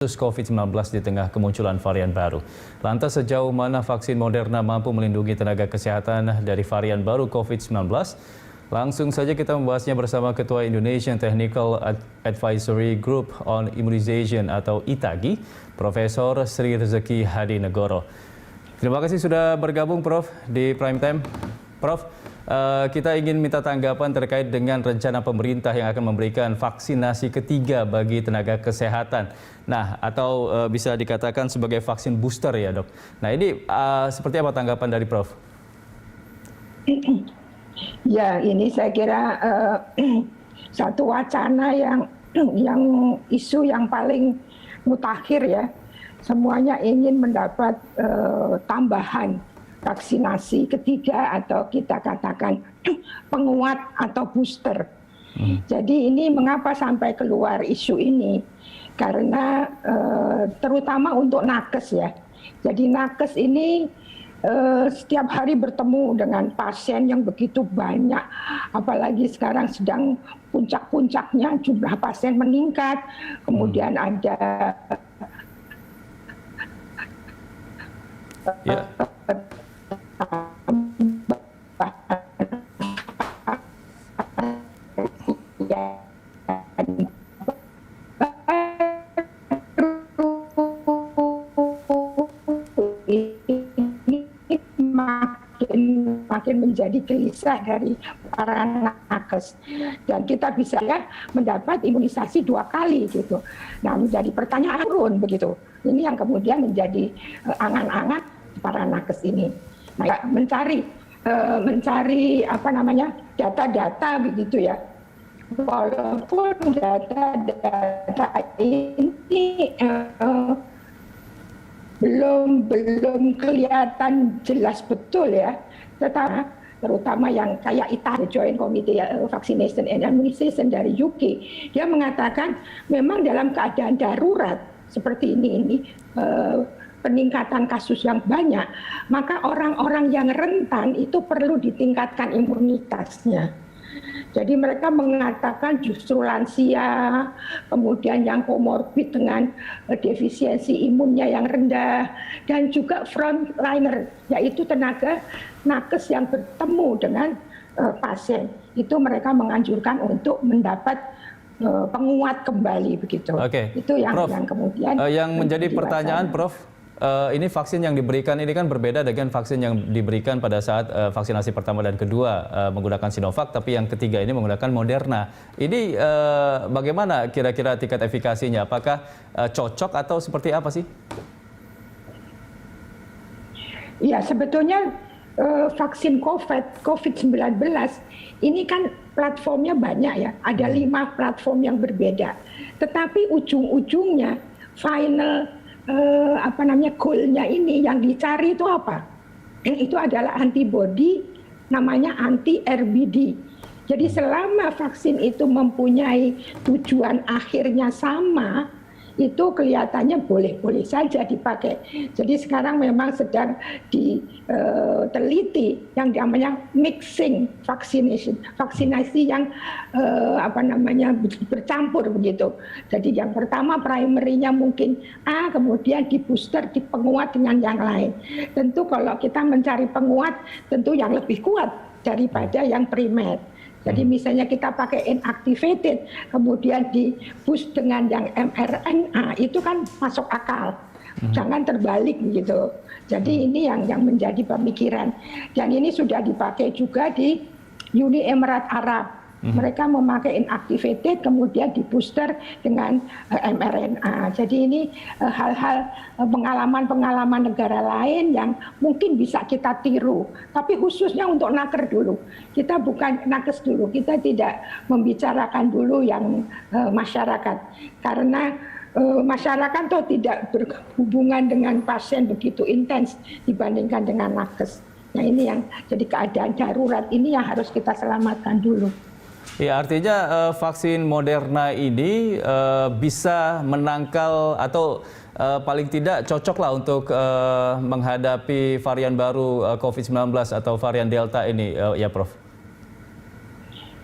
Kasus COVID-19 di tengah kemunculan varian baru. Lantas sejauh mana vaksin Moderna mampu melindungi tenaga kesehatan dari varian baru COVID-19? Langsung saja kita membahasnya bersama Ketua Indonesian Technical Advisory Group on Immunization atau ITAGI, Profesor Sri Rezeki Hadinegoro. Terima kasih sudah bergabung Prof di Prime Time. Prof, kita ingin minta tanggapan terkait dengan rencana pemerintah yang akan memberikan vaksinasi ketiga bagi tenaga kesehatan. Nah, atau bisa dikatakan sebagai vaksin booster ya dok. Nah ini seperti apa tanggapan dari Prof? Ya, ini saya kira satu wacana yang isu yang paling mutakhir ya. Semuanya ingin mendapat tambahan vaksinasi ketiga atau kita katakan penguat atau booster. Jadi ini mengapa sampai keluar isu ini? Karena terutama untuk nakes ya. Jadi nakes ini setiap hari bertemu dengan pasien yang begitu banyak, apalagi sekarang sedang puncak-puncaknya jumlah pasien meningkat, kemudian ada makin menjadi gelisah dari para nakes, dan kita bisa ya mendapat imunisasi 2 kali gitu. Nah, menjadi pertanyaan turun begitu. Ini yang kemudian menjadi angan-angan para nakes ini. Nah, mencari apa namanya data-data begitu ya. Walaupun data-data ini belum kelihatan jelas betul ya, tetapi terutama yang kayak ITA, Joint Committee Vaccination and Immunization dari UK, dia mengatakan memang dalam keadaan darurat seperti ini peningkatan kasus yang banyak, maka orang-orang yang rentan itu perlu ditingkatkan imunitasnya. Jadi mereka mengatakan justru lansia, kemudian yang komorbid dengan defisiensi imunnya yang rendah, dan juga frontliner, yaitu tenaga nakes yang bertemu dengan pasien. Itu mereka menganjurkan untuk mendapat penguat kembali begitu. Oke. Itu yang Prof, kemudian yang menjadi pertanyaan Prof, ini vaksin yang diberikan ini kan berbeda dengan vaksin yang diberikan pada saat vaksinasi pertama dan kedua menggunakan Sinovac, tapi yang ketiga ini menggunakan Moderna. Ini bagaimana kira-kira tingkat efikasinya? Apakah cocok atau seperti apa sih? Ya, sebetulnya vaksin COVID-19 ini kan platformnya banyak ya, ada 5 platform yang berbeda. Tetapi ujung-ujungnya final goalnya ini yang dicari itu apa? Itu adalah antibody, namanya anti-RBD. Jadi selama vaksin itu mempunyai tujuan akhirnya sama, itu kelihatannya boleh-boleh saja dipakai. Jadi sekarang memang sedang diteliti yang namanya mixing vaksinasi yang bercampur begitu. Jadi yang pertama primary-nya mungkin A, kemudian di booster, di penguat dengan yang lain. Tentu kalau kita mencari penguat, tentu yang lebih kuat daripada yang primer. Jadi misalnya kita pakai inactivated, kemudian di boost dengan yang mRNA, itu kan masuk akal. Jangan terbalik gitu. Jadi ini yang menjadi pemikiran. Dan ini sudah dipakai juga di Uni Emirat Arab. Mereka memakai inactivated, kemudian di booster dengan mRNA. Jadi ini hal-hal pengalaman-pengalaman negara lain yang mungkin bisa kita tiru. Tapi khususnya untuk nakes dulu. Kita bukan nakes dulu, kita tidak membicarakan dulu yang masyarakat. Karena masyarakat tuh tidak berhubungan dengan pasien begitu intens dibandingkan dengan nakes. Nah ini yang jadi keadaan darurat ini yang harus kita selamatkan dulu. Ya, artinya vaksin Moderna ini bisa menangkal atau paling tidak cocoklah untuk menghadapi varian baru COVID-19 atau varian Delta ini, ya Prof?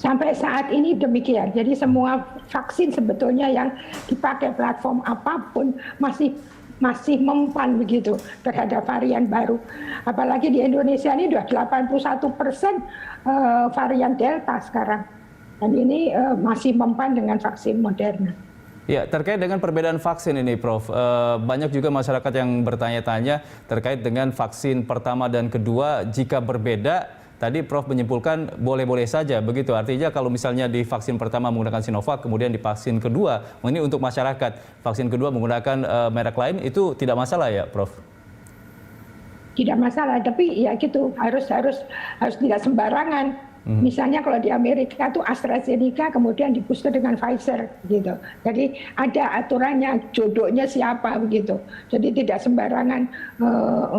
Sampai saat ini demikian. Jadi semua vaksin sebetulnya yang dipakai platform apapun masih mempan begitu terhadap varian baru. Apalagi di Indonesia ini sudah 81% varian Delta sekarang. Dan ini masih mempan dengan vaksin Moderna. Ya, terkait dengan perbedaan vaksin ini, Prof. Banyak juga masyarakat yang bertanya-tanya terkait dengan vaksin pertama dan kedua. Jika berbeda, tadi Prof menyimpulkan boleh-boleh saja begitu. Artinya kalau misalnya di vaksin pertama menggunakan Sinovac, kemudian di vaksin kedua, ini untuk masyarakat, vaksin kedua menggunakan merek lain, itu tidak masalah ya, Prof? Tidak masalah, tapi ya gitu, harus tidak sembarangan. Misalnya kalau di Amerika tuh AstraZeneca kemudian di booster dengan Pfizer gitu. Jadi ada aturannya, jodohnya siapa begitu. Jadi tidak sembarangan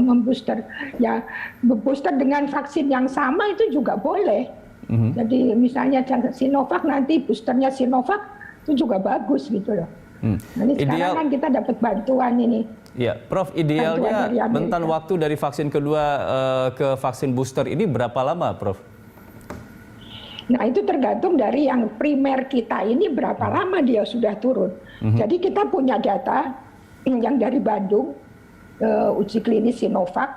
membooster. Ya, booster dengan vaksin yang sama itu juga boleh. Jadi misalnya Sinovac, nanti boosternya Sinovac itu juga bagus gitu loh. Nah, ini sekarang kan kita dapat bantuan ini. Ya, Prof, idealnya rentan waktu dari vaksin kedua ke vaksin booster ini berapa lama, Prof? Nah, itu tergantung dari yang primer kita ini berapa lama dia sudah turun. Jadi kita punya data yang dari Bandung, uji klinis Sinovac,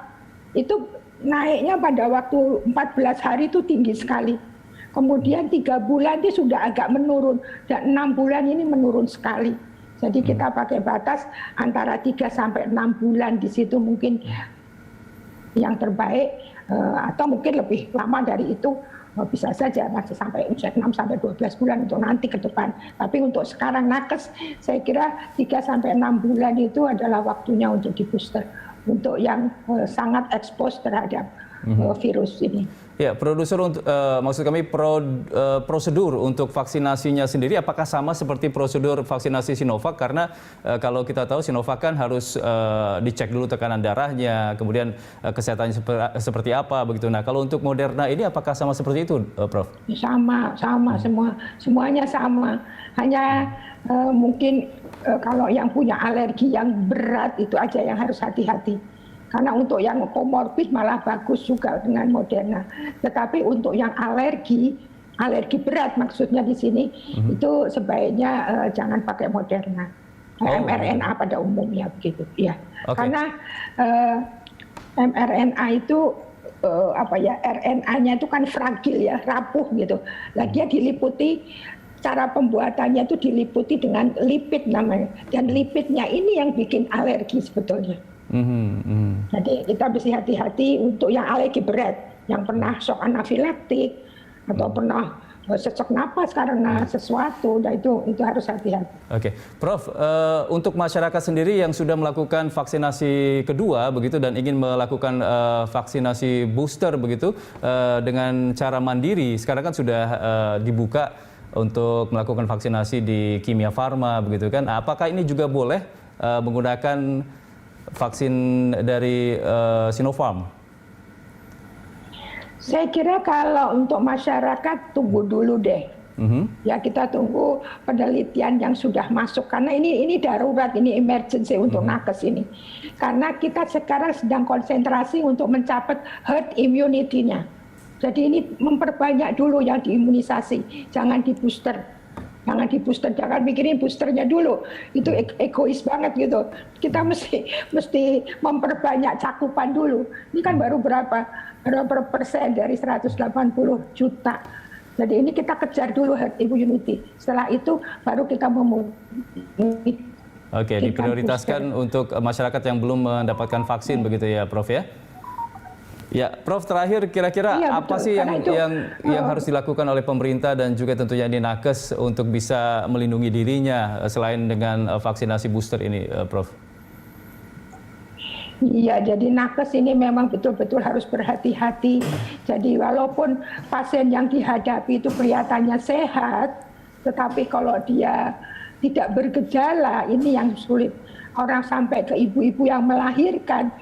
itu naiknya pada waktu 14 hari itu tinggi sekali. Kemudian 3 bulan itu sudah agak menurun, dan 6 bulan ini menurun sekali. Jadi kita pakai batas antara 3 sampai 6 bulan di situ mungkin yang terbaik, atau mungkin lebih lama dari itu. Bisa saja masih sampai 6 sampai 12 bulan untuk nanti ke depan. Tapi untuk sekarang nakes, saya kira 3 sampai 6 bulan itu adalah waktunya untuk di booster untuk yang sangat expose terhadap virus ini. Ya, maksud kami prosedur untuk vaksinasinya sendiri apakah sama seperti prosedur vaksinasi Sinovac? Karena kalau kita tahu Sinovac kan harus dicek dulu tekanan darahnya, kemudian kesehatannya seperti apa begitu. Nah, kalau untuk Moderna ini apakah sama seperti itu, Prof? Sama semuanya sama. Hanya mungkin kalau yang punya alergi yang berat itu aja yang harus hati-hati. Karena untuk yang komorbid malah bagus juga dengan Moderna. Tetapi untuk yang alergi berat maksudnya di sini, itu sebaiknya jangan pakai Moderna. mRNA pada umumnya begitu. Ya. Okay. Karena mRNA itu RNA-nya itu kan fragil ya, rapuh gitu. Lah dia diliputi, cara pembuatannya itu diliputi dengan lipid namanya. Dan lipidnya ini yang bikin alergi sebetulnya. Jadi kita mesti hati-hati untuk yang alergi berat, yang pernah shock anafilaktik atau pernah sesak napas karena sesuatu, dan itu harus hati-hati. Oke, Prof, untuk masyarakat sendiri yang sudah melakukan vaksinasi kedua begitu dan ingin melakukan vaksinasi booster begitu dengan cara mandiri, sekarang kan sudah dibuka untuk melakukan vaksinasi di Kimia Farma begitu kan? Apakah ini juga boleh menggunakan vaksin dari Sinopharm? Saya kira kalau untuk masyarakat tunggu dulu deh. Ya, kita tunggu penelitian yang sudah masuk, karena ini darurat, ini emergency untuk nakes ini. Karena kita sekarang sedang konsentrasi untuk mencapai herd immunity-nya. Jadi ini memperbanyak dulu yang diimunisasi, jangan di booster. Jangan mikirin boosternya dulu. Itu egois banget gitu. Kita mesti memperbanyak cakupan dulu. Ini kan baru berapa persen dari 180 juta. Jadi ini kita kejar dulu herd immunity. Setelah itu baru kita Oke, diprioritaskan untuk masyarakat yang belum mendapatkan vaksin begitu ya, Prof ya? Ya, Prof, terakhir kira-kira apa sih yang harus dilakukan oleh pemerintah dan juga tentunya di nakes untuk bisa melindungi dirinya selain dengan vaksinasi booster ini, Prof? Iya, jadi nakes ini memang betul-betul harus berhati-hati. Jadi walaupun pasien yang dihadapi itu kelihatannya sehat, tetapi kalau dia tidak bergejala, ini yang sulit. Orang sampai ke ibu-ibu yang melahirkan,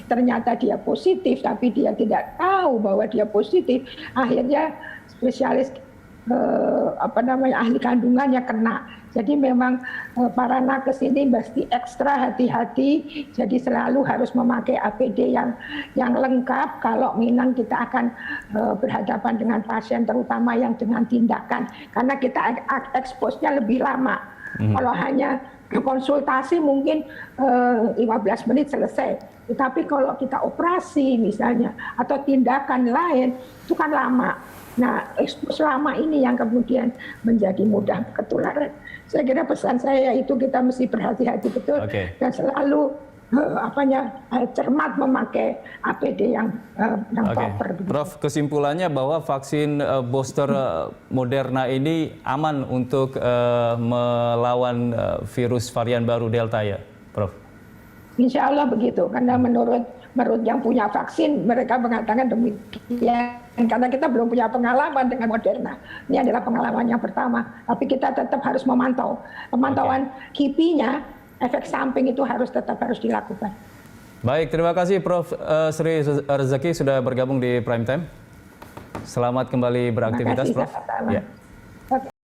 ternyata dia positif, tapi dia tidak tahu bahwa dia positif. Akhirnya spesialis ahli kandungannya kena. Jadi memang para nakes ini mesti ekstra hati-hati, jadi selalu harus memakai APD yang lengkap kalau memang kita akan berhadapan dengan pasien, terutama yang dengan tindakan, karena kita expose-nya lebih lama. Kalau hanya konsultasi mungkin 15 menit selesai. Tetapi kalau kita operasi misalnya atau tindakan lain itu kan lama. Nah, ekspos lama ini yang kemudian menjadi mudah ketularan. Saya kira pesan saya itu kita mesti berhati-hati betul dan selalu cermat memakai APD yang proper. Prof, kesimpulannya bahwa vaksin booster Moderna ini aman untuk melawan virus varian baru Delta ya, Prof? Insya Allah begitu, karena menurut yang punya vaksin mereka mengatakan demikian. Karena kita belum punya pengalaman dengan Moderna. Ini adalah pengalaman yang pertama. Tapi kita tetap harus memantau. Pemantauan KIPI-nya, efek samping itu harus dilakukan. Baik, terima kasih Prof. Sri Rezeki sudah bergabung di Prime Time. Selamat kembali beraktivitas, Prof. Terima kasih,